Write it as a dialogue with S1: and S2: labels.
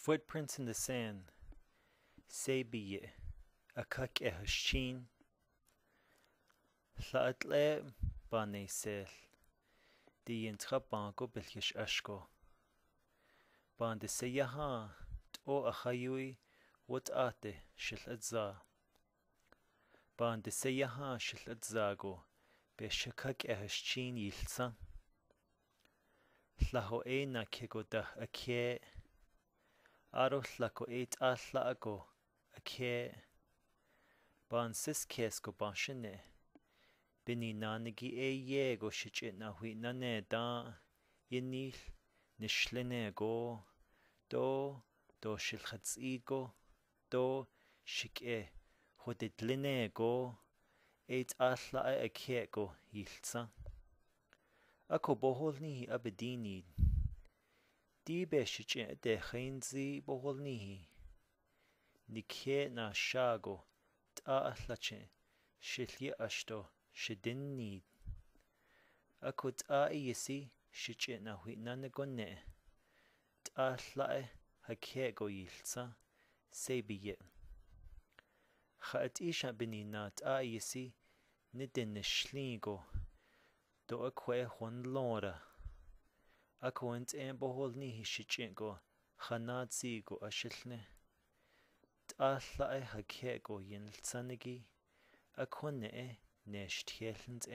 S1: Footprints in the sand. Sabiye. A kuk hashchin. Tlatle bane sel. Di intrabango bilkish ashko. Bande seyaha. O achayui. Wat ate shil adza. Bande seyaha shil adzago. Be shakuk hashchin yilsa. Tlaho na kego da ake. Aro tlako atlago ake. Ban sis kesko bashine. Bini nanigi yego shichit na hui nane da. Yenil nishline go. Do shilchats ego. Do shik hodidline go. Atla ake go yilsa. Ako boholni abedini. Di beshich de khainzi boholnihi. Nikhe na shago. Atlache. Shilye ashto. Shidinni. Ako yisi. Shich na hui nanegone. Atlae hakego yilsa. Sabiye. Khaat isha benina yisi. Nidin shlingo. Do akwe hon lora. Ako ent boholnihi shichingo. Khanatzigo ashilne. Atlae hakego yilsanigi. Ako ne neshtjelent